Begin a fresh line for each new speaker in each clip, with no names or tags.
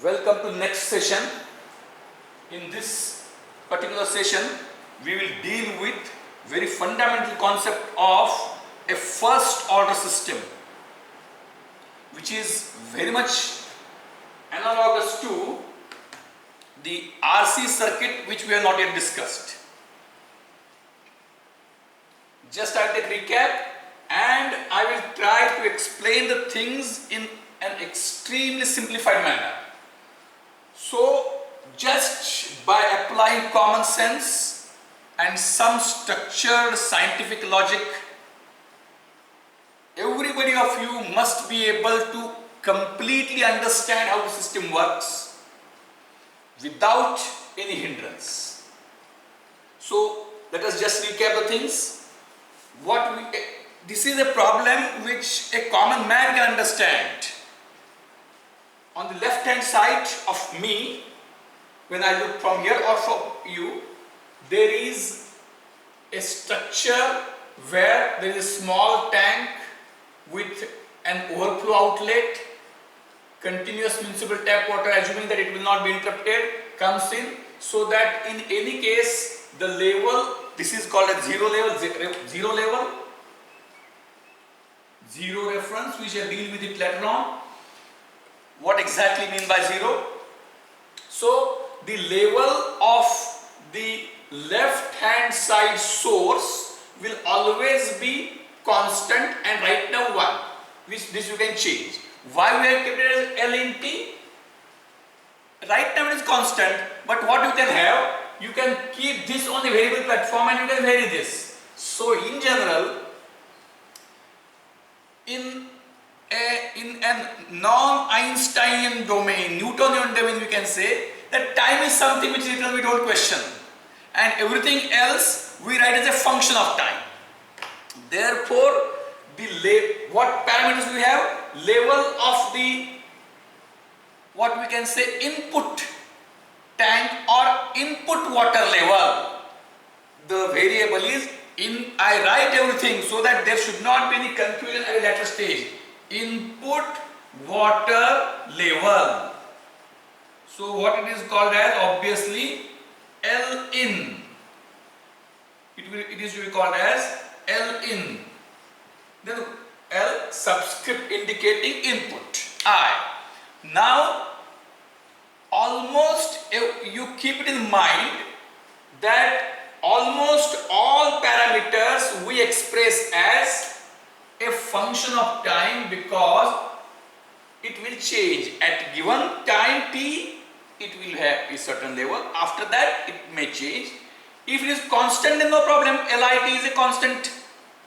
Welcome to next session. In this particular session, we will deal with very fundamental concept of a first order system, which is very much analogous to the RC circuit, which we have not yet discussed. Just I'll take recap and I will try to explain the things in an extremely simplified manner. So, just by applying common sense and some structured scientific logic, everybody of you must be able to completely understand how the system works without any hindrance. So, let us just recap the things. This is a problem which a common man can understand. On the left hand side of me, when I look from here or from you, there is a structure where there is a small tank with an overflow outlet, continuous municipal tap water, assuming that it will not be interrupted, comes in, so that in any case the level, this is called a zero reference. We shall deal with it later on. What exactly mean by zero? So the level of the left hand side source will always be constant and right now 1, which this you can change. Why we have kept it as L in T? Right now it is constant, but what you can have, you can keep this on the variable platform and you can vary this. So in general, in a non-Einsteinian domain, Newtonian domain, we can say that time is something which literally we don't question, and everything else we write as a function of time. Therefore, what parameters we have? Level of the, what we can say, input tank or input water level. The variable is I write everything so that there should not be any confusion at a later stage. Input water level. So what it is called as, obviously, L in. It is to be called as L in. Then L subscript indicating input I. Now almost you keep it in mind that almost all parameters we express as a function of time, because it will change at given time t. It will have a certain level. After that it may change. If it is constant, then no problem. Lit is a constant,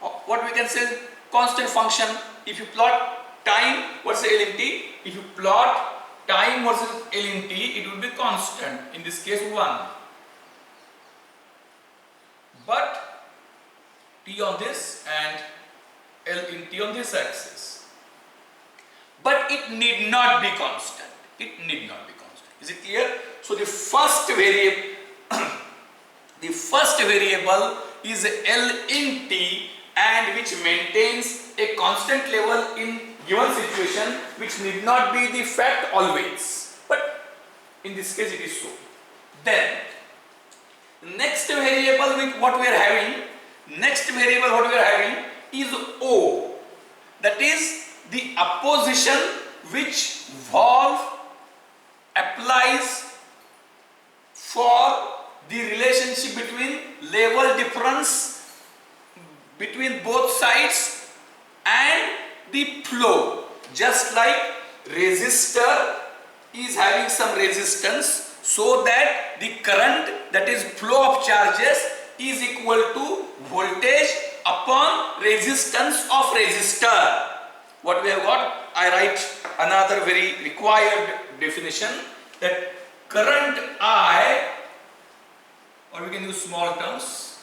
what we can say, constant function. If you plot time versus L in t, if you plot time versus L in t, it will be constant, in this case 1. But t on this and L in t on this axis. But it need not be constant. It need not be constant. Is it clear? So the first variable is L in t, and which maintains a constant level in given situation, which need not be the fact always. But in this case it is so. Then next variable what we are having is O. That is the opposition which valve applies for the relationship between level difference between both sides and the flow. Just like resistor is having some resistance, so that the current, that is flow of charges, is equal to voltage upon resistance of resistor. What we have got, I write another very required definition, that current I, or we can use small terms,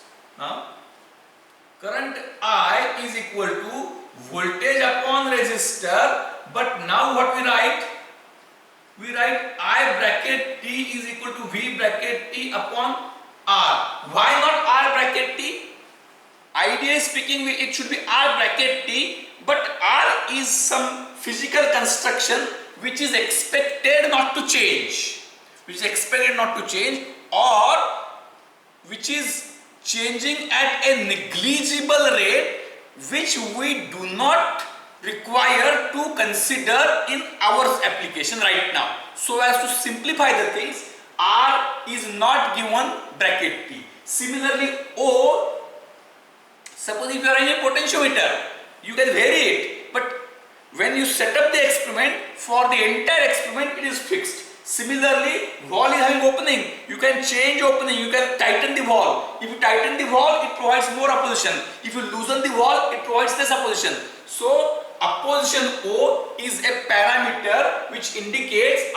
current I is equal to voltage upon resistor. But now what we write? We write I bracket T is equal to V bracket T upon R. Why not R bracket T? Ideally speaking, it should be R bracket T, but R is some physical construction which is expected not to change, or which is changing at a negligible rate, which we do not require to consider in our application right now. So as to simplify the things, R is not given bracket T. Similarly, O, suppose if you are in a potentiometer, you can vary it, but when you set up the experiment, for the entire experiment it is fixed. Similarly, valve is having opening, you can change opening, you can tighten the valve. If you tighten the valve, it provides more opposition. If you loosen the valve, it provides less opposition. So opposition O is a parameter which indicates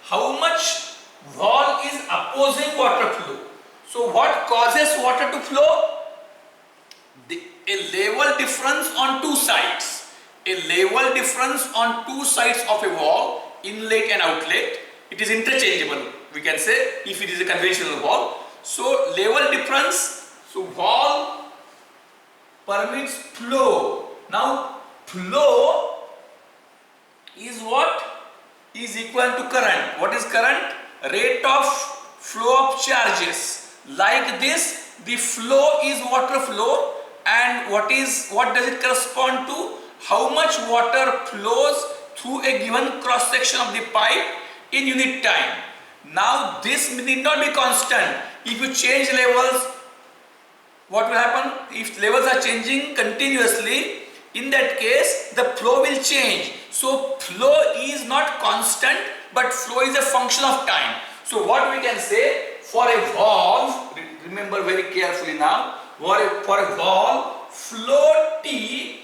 how much valve is opposing water flow. So what causes water to flow? A level difference on two sides. A level difference on two sides of a valve, inlet and outlet. It is interchangeable, we can say, if it is a conventional valve. So level difference, so valve permits flow. Now flow is what? Is equal to current. What is current? Rate of flow of charges. Like this, the flow is water flow, and what does it correspond to? How much water flows through a given cross section of the pipe in unit time. Now this need not be constant. If you change levels, what will happen? If levels are changing continuously, in that case the flow will change. So flow is not constant, but flow is a function of time. So what we can say, for a valve, remember very carefully now, for a valve, flow T,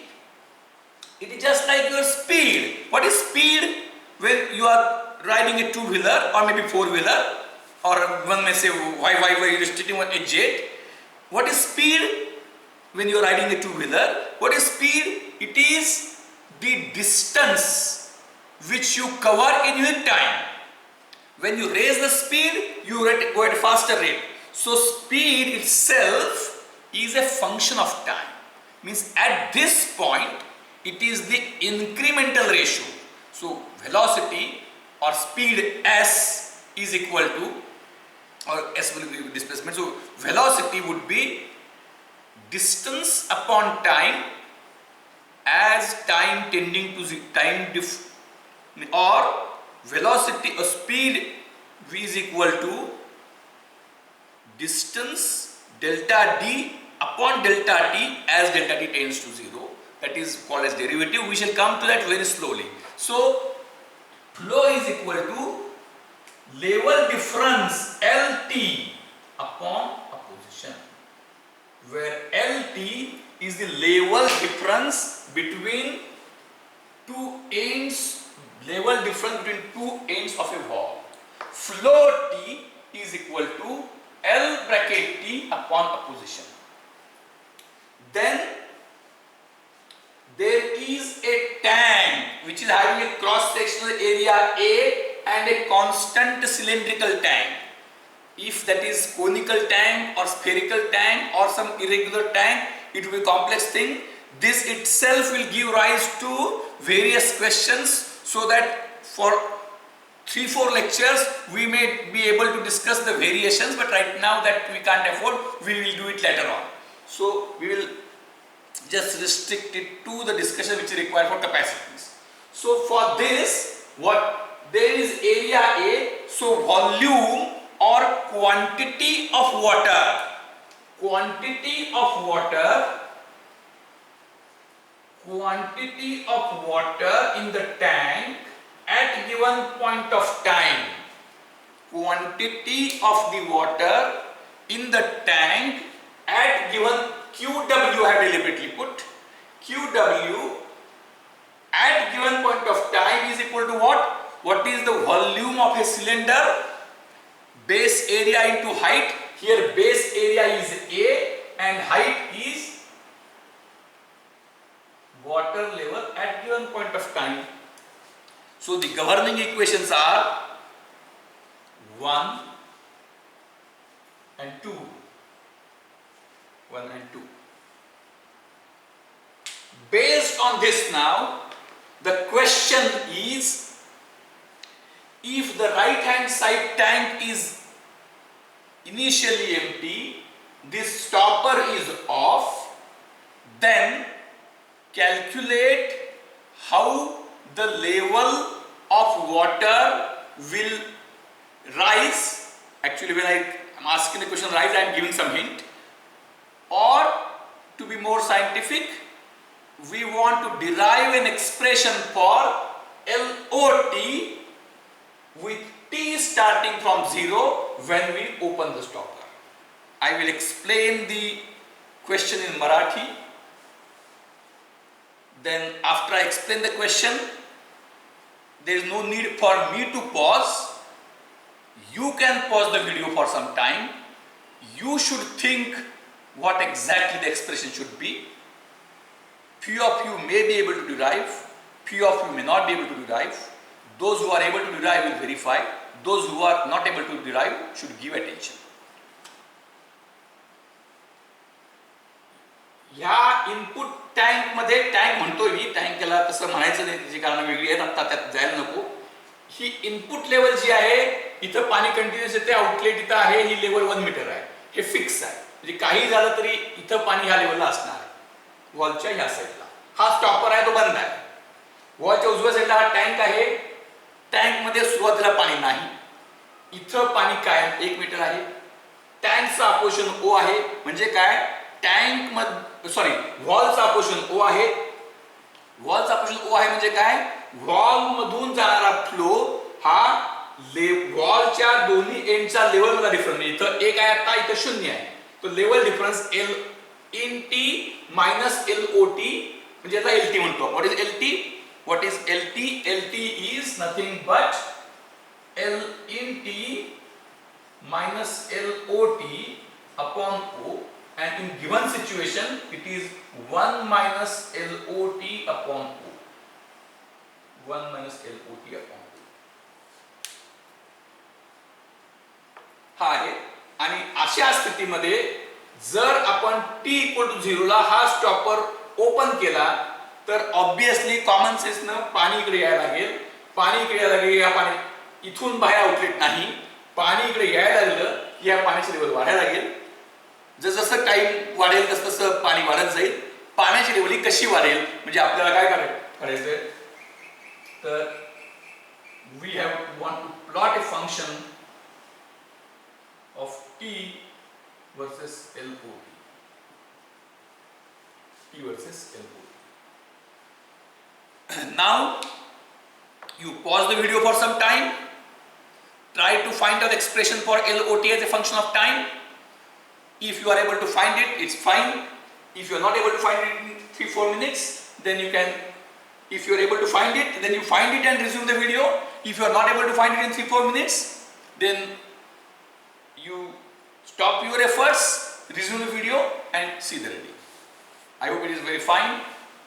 it is just like your speed. What is speed? When you are riding a two-wheeler or maybe four-wheeler, or one may say why you are restricting on a jet. What is speed when you are riding a two-wheeler? What is speed? It is the distance which you cover in unit time. When you raise the speed, you go at a faster rate. So speed itself is a function of time. Means at this point, it is the incremental ratio. So velocity or speed S is equal to, or S will be displacement. So velocity would be distance upon time as time tending to or velocity or speed V is equal to distance delta D upon delta T as delta T tends to 0. That is called as derivative. We shall come to that very slowly. So flow is equal to level difference LT upon opposition, where LT is the level difference between two ends, of a valve. Flow T is equal to L bracket T upon opposition. Then there is a tank which is having a cross sectional area A and a constant cylindrical tank. If that is conical tank or spherical tank or some irregular tank, it will be a complex thing. This itself will give rise to various questions, so that for 3-4 lectures we may be able to discuss the variations, but right now that we can't afford, we will do it later on. So we will just restrict it to the discussion which is required for capacities. So for this, there is area A, so volume or quantity of water in the tank at given point of time. Quantity of the water in the tank at given QW, I have deliberately put. QW at given point of time is equal to what? What is the volume of a cylinder? Base area into height. Here base area is A and height is water level at given point of time. So the governing equations are 1 and 2. Based on this now, the question is, if the right hand side tank is initially empty, this stopper is off, then calculate how the level of water will rise. Actually, when I am asking the question rise, I am giving some hint. Or to be more scientific, we want to derive an expression for LOT with T starting from 0 when we open the stopper. I will explain the question in Marathi. Then after I explain the question, there is no need for me to pause. You can pause the video for some time. You should think what exactly the expression should be. Few of you may be able to derive, few of you may not be able to derive. Those who are able to derive will verify. Those who are not able to derive should give attention. ह्या input tank मध्ये, tank म्हणतोय मी, टँकला तसं म्हणायचं नाही, त्याची कारण वेगळी आहेत, आता त्यात जायला नको. ही इनपुट लेवल जी आहे, इथं पाणी कंटिन्युअस येते, आउटलेट इथं आहे, ही लेवल 1 मीटर आहे. हे फिक्स आहे, म्हणजे काही झालं तरी इथं पाणी ह्या लेवलला असणार आहे. वॉलच्या ह्या साईडला हा स्टॉपर आहे, तो बंद आहे. वॉलच्या उजव्या साईडला हा टँक आहे. टँक मध्ये सुरुवातीला पाणी नाही, इथं पाणी कायम 1 मीटर आहे. टँकचा अपोजिशन O आहे, म्हणजे काय, टँक मध्ये सॉरी वॉलचा अपोजिशन O आहे. वॉलचा अपोजिशन O आहे म्हणजे काय, वॉल मधून जाणारा फ्लो हा वॉलच्या दोन्ही एंडचा लेवल मध्ये डिफरन्स. इथं 1 आहे, आता इथं 0 आहे. तो level difference L in T minus LOT, म्हणजे याला LT म्हणतो. What is LT? What is LT? LT is nothing but L in T minus LOT upon O, and in given situation it is 1 minus LOT upon O. 1 minus LOT upon O हा आहे. आणि अशा स्थितीमध्ये जर आपण T equal to 0 ला हा stopper open केला, तर ऑब्वियसली कॉमन सेन्सनं पाणी इकडे यायला लागेल. पाणी इकडे यायला लागेल, या पाणी इथून बाहेर आउटलेट नाही, पाणी इकडे यायला लागलं की या पाण्याची लेवल वाढायला लागेल. जसं टाइम वाढेल तसं तसं पाणी वाढत जाईल. पाण्याची लेवल ही कशी वाढेल, म्हणजे आपल्याला काय करायचंय, तर we have want to plot a function of T versus LOT. T versus LOT. Now you pause the video for some time. Try to find out the expression for LOT as a function of time. If you are able to find it, it's fine. If you are not able to find it in 3-4 minutes, then you can. If you are able to find it, then you find it and resume the video. If you are not able to find it in 3-4 minutes, then you stop your efforts, resume the video and see the reading. I hope it is very fine,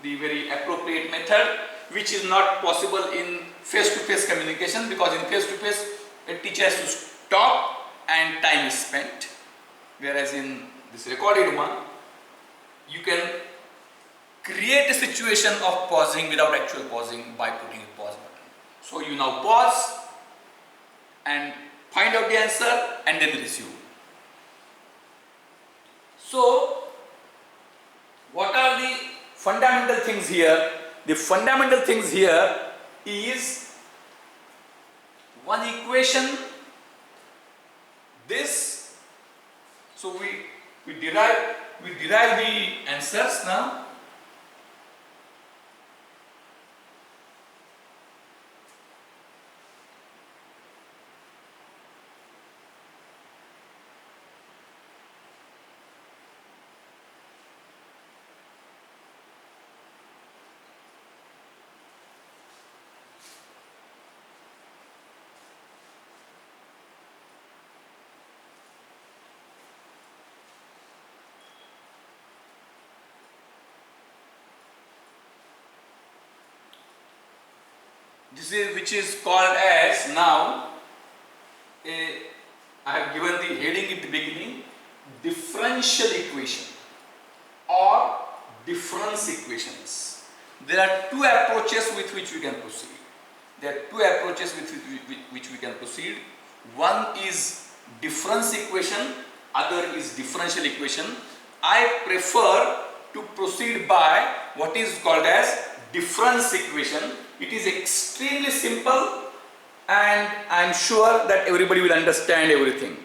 the very appropriate method, which is not possible in face-to-face communication, because in face-to-face a teacher has to stop and time is spent, whereas in this recorded one you can create a situation of pausing without actual pausing by putting a pause button. So you now pause and find out the answer and then resume. So, what are the fundamental things here? The fundamental things here is one equation, this. So we derive the answers now. This is which is called as now I have given the heading at the beginning, differential equation or difference equations. there are two approaches with which we can proceed. There are two approaches with which we can proceed. One is difference equation, other is differential equation. I prefer to proceed by what is called as difference equation. It is extremely simple and I am sure that everybody will understand everything.